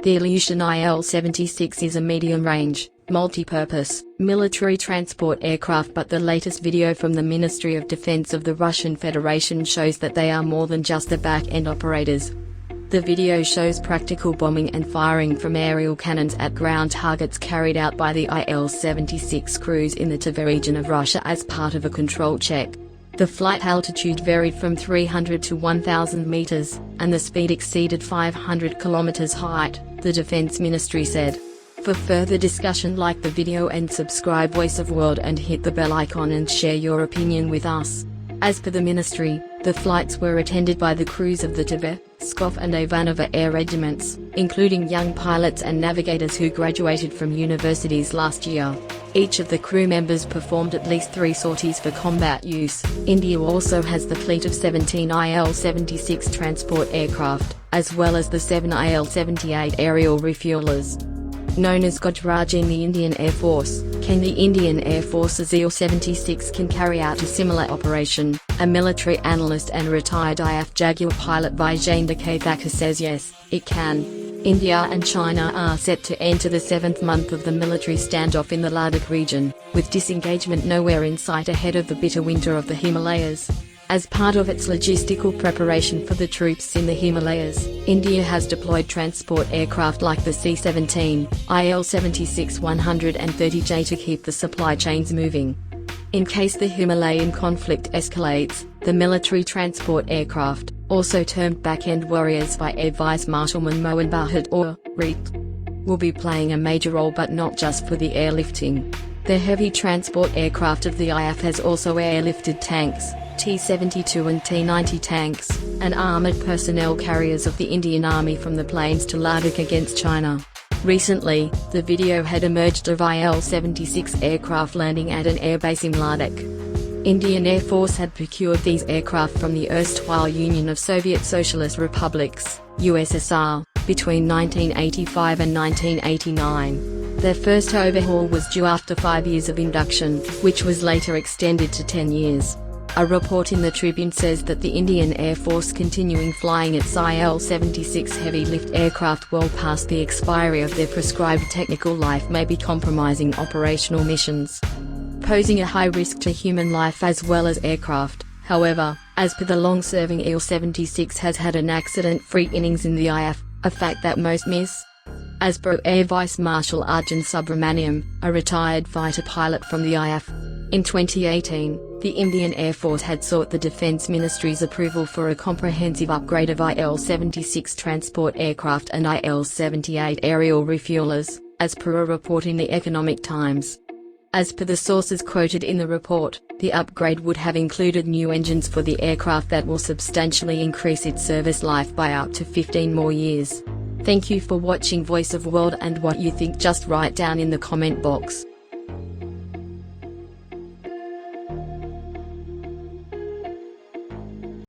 The Ilyushin IL-76 is a medium-range, multi-purpose, military transport aircraft, but the latest video from the Ministry of Defense of the Russian Federation shows that they are more than just the back-end operators. The video shows practical bombing and firing from aerial cannons at ground targets carried out by the IL-76 crews in the Tver region of Russia as part of a control check. The flight altitude varied from 300 to 1,000 meters, and the speed exceeded 500 kilometers height, the Defense Ministry said. For further discussion, like the video and subscribe Voice of World and hit the bell icon and share your opinion with us. As per the ministry, the flights were attended by the crews of the Tver, Pskov and Ivanovo air regiments, including young pilots and navigators who graduated from universities last year. Each of the crew members performed at least 3 sorties for combat use. India also has the fleet of 17 IL-76 transport aircraft, as well as the 7 IL-78 aerial refuelers. Known as Gujraj in the Indian Air Force, the Indian Air Force's IL-76 can carry out a similar operation. A military analyst and retired IAF Jaguar pilot Vijayendra Thakur says yes, it can. India and China are set to enter the 7th month of the military standoff in the Ladakh region, with disengagement nowhere in sight ahead of the bitter winter of the Himalayas. As part of its logistical preparation for the troops in the Himalayas, India has deployed transport aircraft like the C-17, IL-76 130J to keep the supply chains moving. In case the Himalayan conflict escalates, the military transport aircraft, also termed back-end warriors by Air Vice Marshal Manmohan Bahadur, will be playing a major role, but not just for the airlifting. The heavy transport aircraft of the IAF has also airlifted tanks, T-72 and T-90 tanks, and armoured personnel carriers of the Indian Army from the plains to Ladakh against China. Recently, the video had emerged of IL-76 aircraft landing at an airbase in Ladakh. Indian Air Force had procured these aircraft from the erstwhile Union of Soviet Socialist Republics, USSR, between 1985 and 1989. Their first overhaul was due after 5 years of induction, which was later extended to 10 years. A report in the Tribune says that the Indian Air Force continuing flying its IL-76 heavy lift aircraft well past the expiry of their prescribed technical life may be compromising operational missions, posing a high risk to human life as well as aircraft. However, as per the long-serving Il-76 has had an accident-free innings in the IAF, a fact that most miss. As per Air Vice Marshal Arjun Subramaniam, a retired fighter pilot from the IAF, in 2018, the Indian Air Force had sought the Defense Ministry's approval for a comprehensive upgrade of IL-76 transport aircraft and IL-78 aerial refuelers, as per a report in the Economic Times. As per the sources quoted in the report, the upgrade would have included new engines for the aircraft that will substantially increase its service life by up to 15 more years. Thank you for watching Voice of World, and what you think just write down in the comment box.